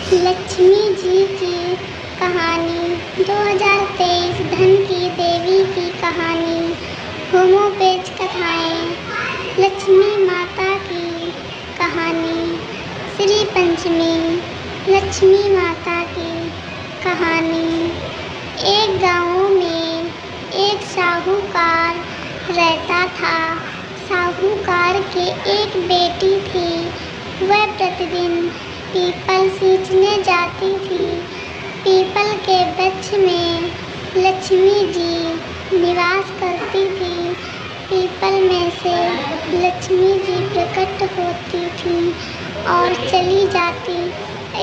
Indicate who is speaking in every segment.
Speaker 1: लक्ष्मी जी की कहानी 2023 धन की देवी की कहानी होमोपेज कथाएं लक्ष्मी माता की कहानी श्री पंचमी लक्ष्मी माता की कहानी। एक गाँव में एक साहूकार रहता था। साहूकार के एक बेटी थी। वह प्रतिदिन पीपल सींचने जाती थी। पीपल के वृक्ष में लक्ष्मी जी निवास करती थी। पीपल में से लक्ष्मी जी प्रकट होती थी और चली जाती।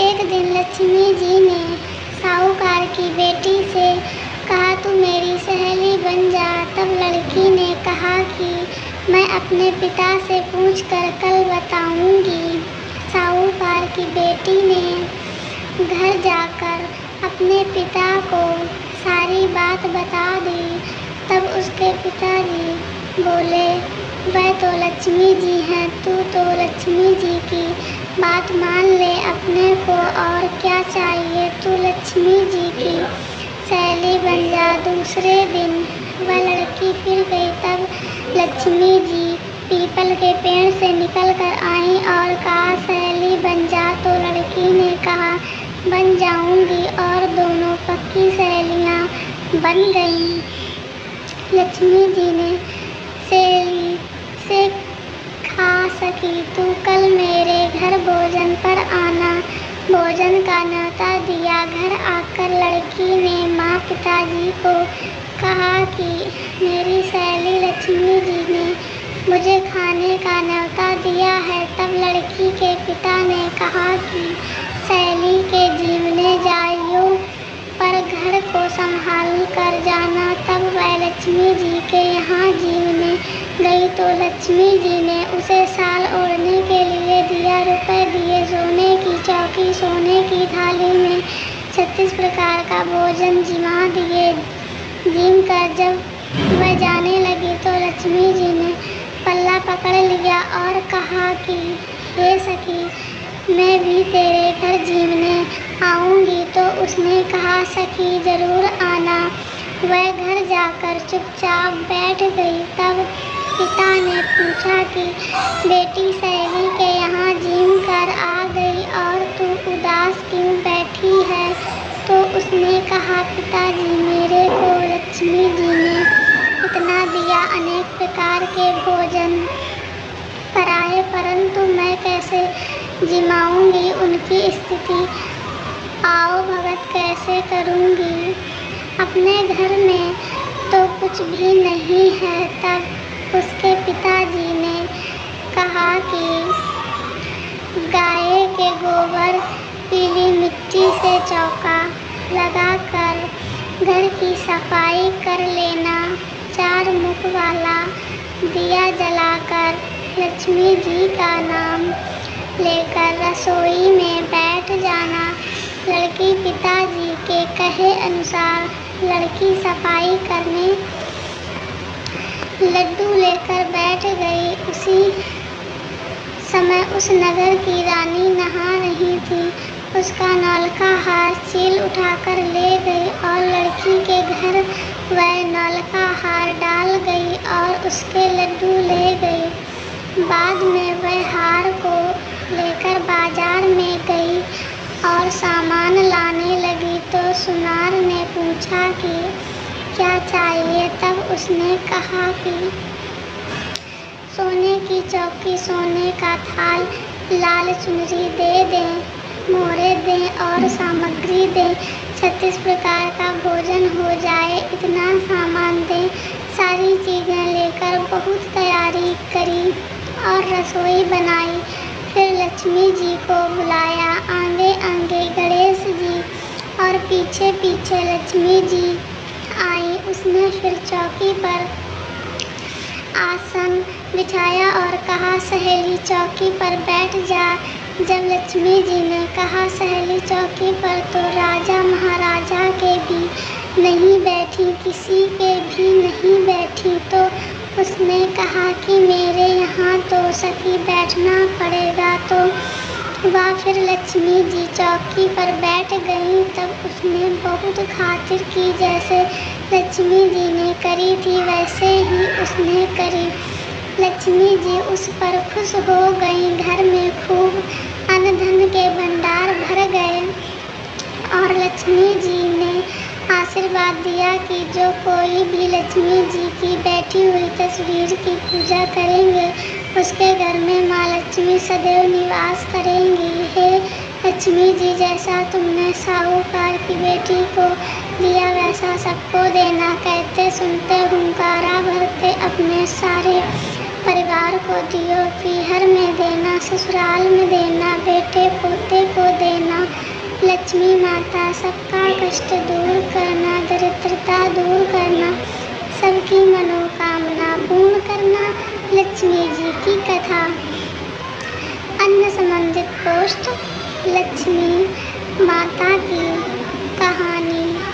Speaker 1: एक दिन लक्ष्मी जी ने साहूकार की बेटी से कहा, तू मेरी सहेली बन जा। तब लड़की ने कहा कि मैं अपने पिता से पूछकर कल बताऊंगी। साहूकार की बेटी ने घर जाकर अपने पिता को सारी बात बता दी। तब उसके पिताजी बोले, वह तो लक्ष्मी जी हैं, तू तो लक्ष्मी जी की बात मान ले अपने को, और क्या चाहिए, तू लक्ष्मी जी की सहेली बन जा। दूसरे दिन वह लड़की फिर गई। तब लक्ष्मी जी पीपल के पेड़ से निकल कर आई और कहा, सहेली बन जा। तो लड़की ने कहा, बन जाऊंगी, और दोनों पक्की सहेलियां बन गईं। लक्ष्मी जी ने सहेली से खा सकी, तू कल मेरे घर भोजन पर आना। भोजन का न्योता दिया। घर आकर लड़की ने माँ पिताजी को कहा कि मेरी सहेली लक्ष्मी जी ने मुझे खाने का न्योता दिया है। तब लड़की के पिता ने कहा कि सहेली के जीवने जाइयो, पर घर को संभाल कर जाना। तब वह लक्ष्मी जी के यहाँ जीवने गई तो लक्ष्मी जी ने उसे शाल ओढ़ने के लिए दिया। रुपए दिए, सोने की चौकी, सोने की थाली में 36 प्रकार का भोजन जिमा दिए। जिम कर जब वह जाने लगी तो लक्ष्मी जी ने पल्ला पकड़ लिया और कहा कि हे सखी, मैं भी तेरे घर जीवने आऊँगी। तो उसने कहा, सखी जरूर आना। वह घर जाकर चुपचाप बैठ गई। तब पिता ने पूछा कि बेटी सहेली के यहाँ जिम कर आ गई और तू उदास क्यों बैठी है? तो उसने कहा, पिताजी मेरे को लक्ष्मी जी ने इतना दिया, अनेक प्रकार के भोजन कराए, परंतु मैं कैसे जिमाऊंगी? उनकी स्थिति आओ भगत कैसे करूंगी? अपने घर में तो कुछ भी नहीं है। तब उसके पिताजी ने कहा कि गाय के गोबर, पीली मिट्टी से चौका लगाकर घर की सफाई कर लेना। 4 मुख वाला दिया जलाकर लक्ष्मी जी का नाम लेकर रसोई में बैठ जाना। लड़की पिताजी के कहे अनुसार लड़की सफाई करने लड्डू लेकर बैठ गई। उसी समय उस नगर की रानी नहा रही थी। उसका नौलखा हार चील उठाकर ले गई और लड़की के घर वह नौलखा हार डाल गई और उसके लड्डू ले गई। बाद में वह हार को लेकर बाजार में गई और सामान लाने लगी तो सुनार ने पूछा कि क्या चाहिए? तब उसने कहा कि सोने की चौकी, सोने का थाल, लाल चुनरी दे दें, मोहरे दें और सामग्री दें। 36 प्रकार का भोजन हो जाए, इतना सामान दें। सारी चीज़ें लेकर बहुत तैयारी करी और रसोई बनाई। फिर लक्ष्मी जी को बुलाया। आगे आगे गणेश जी और पीछे पीछे लक्ष्मी जी आई। उसने फिर चौकी पर आसन बिछाया और कहा, सहेली चौकी पर बैठ जा। जब लक्ष्मी जी ने कहा सहेली चौकी पर, तो राजा महाराजा के भी नहीं बैठी, किसी के भी नहीं बैठी। तो उसने कहा कि मेरे यहाँ तो सखी बैठना पड़ेगा। तो वह फिर लक्ष्मी जी चौकी पर बैठ गईं। तब उसने बहुत खातिर की, जैसे लक्ष्मी जी ने करी थी वैसे ही उसने करी। लक्ष्मी जी उस पर खुश हो गईं। घर में खूब अन्न धन के भंडार भर गए और लक्ष्मी जी ने आशीर्वाद दिया कि जो कोई भी लक्ष्मी जी की बैठी हुई तस्वीर की पूजा करेंगे उसके घर में माँ लक्ष्मी सदैव निवास करेंगी। हे लक्ष्मी जी, जैसा तुमने साहूकार की बेटी को दिया वैसा सबको देना। कहते सुनते हुंकारा भरते अपने सारे परिवार को दियो। पीहर में देना, ससुराल में देना, बेटे पोते को देना। लक्ष्मी माता सबका कष्ट दूर करना, दरिद्रता दूर करना, सबकी मनोकामना पूर्ण करना। लक्ष्मी जी की कथा। अन्न संबंधित पोस्ट। लक्ष्मी